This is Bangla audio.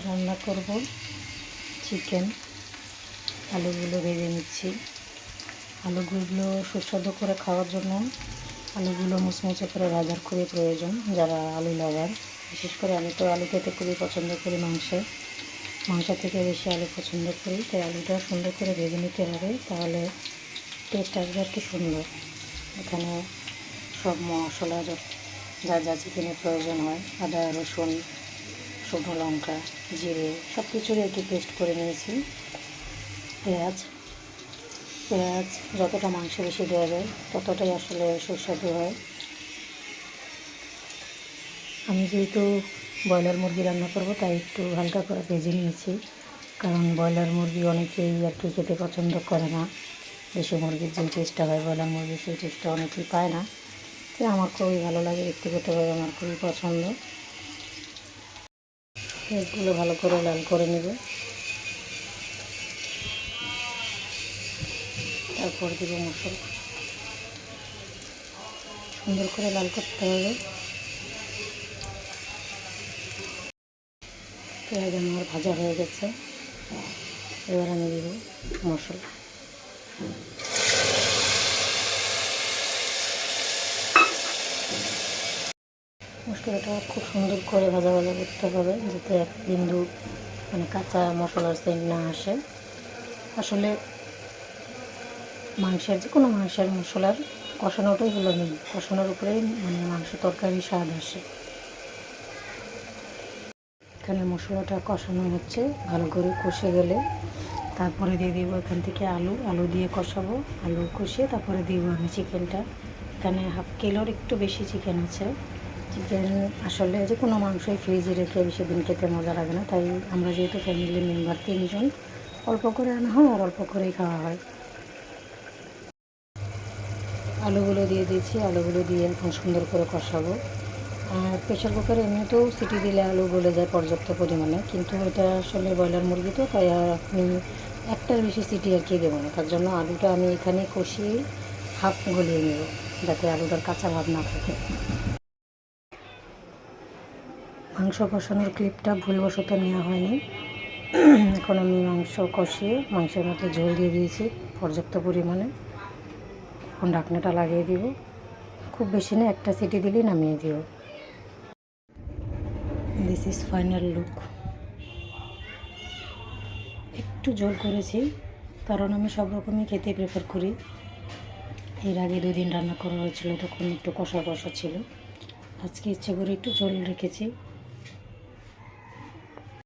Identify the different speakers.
Speaker 1: রান্না করব চিকেন। আলুগুলো ভেজে নিচ্ছি। আলুগুলো সুস্বাদু করে খাওয়ার জন্য আলুগুলো মুচমুচে করে ভাজার খুবই প্রয়োজন। যারা আলু লাভার, বিশেষ করে আমি তো আলু খেতে খুবই পছন্দ করি। মাংস থেকে বেশি আলু পছন্দ করি, তাই আলুটা সুন্দর করে ভেজে নিতে হবে, তাহলে টেস্ট আসবে একটু সুন্দর। এখানে সব মশলা যা যা চিকেনের প্রয়োজন হয়, আদা রসুন শুকনো লঙ্কা জিরে সব কিছুরই একটু পেস্ট করে নিয়েছি। পেঁয়াজ যতটা মাংস বেশি দেওয়া যায় ততটাই আসলে সুস্বাদু হয়। আমি যেহেতু ব্রয়লার মুরগি রান্না করব, তাই একটু হালকা করে ভেজে নিয়েছি, কারণ ব্রয়লার মুরগি অনেকেই আর কি খেতে পছন্দ করে না। দেশি মুরগির যে টেস্টটা হয় ব্রয়লার মুরগির, সেই টেস্টটা অনেকেই পায় না। তাই আমার খুবই ভালো লাগে, ব্যক্তিগতভাবে আমার খুবই পছন্দ। পেঁয়াজগুলো ভালো করে লাল করে নেব, তারপর দেব মশলা। সুন্দর করে লাল করতে হবে। পেঁয়াজ আমার ভাজা হয়ে গেছে, এবার আমি দেব মশলা। মশলাটা খুব সুন্দর করে ভাজা করতে হবে, যাতে এক বিন্দু কাঁচা মশলার সেন্ট না আসে। আসলে যে কোনো মাংসের মশলার কষানোটাই হলো মেন। কষানোর উপরেই মাংস তরকারির স্বাদ আসে। এখানে মশলাটা কষানো হচ্ছে, ভালো করে কষে গেলে তারপরে দিয়ে দিব এখান থেকে আলু দিয়ে কষাবো। আলু কষিয়ে তারপরে দিব আমি চিকেনটা। এখানে 1/2 কিলোর একটু বেশি চিকেন আছে। চিকেন আসলে যে কোনো মাংসই ফ্রিজে রেখে বেশি দিন খেতে মজা লাগে না, তাই আমরা যেহেতু ফ্যামিলি মেম্বার 3 জন, অল্প করে আনা হয় আর অল্প করেই খাওয়া হয়। আলুগুলো দিয়ে দিয়েছি, আলুগুলো দিয়ে এখন সুন্দর করে কষাবো। আর প্রেশার কুকারে এমনিতেও সিটি দিলে আলু গলে যায় পর্যাপ্ত পরিমাণে, কিন্তু এটা আসলে ব্রয়লার মুরগি তো, তাই আপনি একটার বেশি সিটি আর কি দেবো না। তার জন্য আলুটা আমি এখানে কষিয়ে হাফ গলিয়ে নেব, যাতে আলুটার কাঁচা ভাব না থাকে। মাংস কষানোর ক্লিপটা ভুলবশত নেওয়া হয়নি। এখন আমি মাংস কষিয়ে মাংসের মধ্যে ঝোল দিয়ে দিয়েছি পর্যাপ্ত পরিমাণে। এখন ঢাকনাটা লাগিয়ে দিব, খুব বেশি না, একটা সিটি দিলেই নামিয়ে দিব। This is final look. একটু ঝোল করেছি, কারণ আমি সব রকমই খেতে প্রেফার করি। এর আগে 2 দিন রান্না করা হয়েছিল, তখন একটু কষা ছিল। আজকে ইচ্ছে করে একটু ঝোল রেখেছি।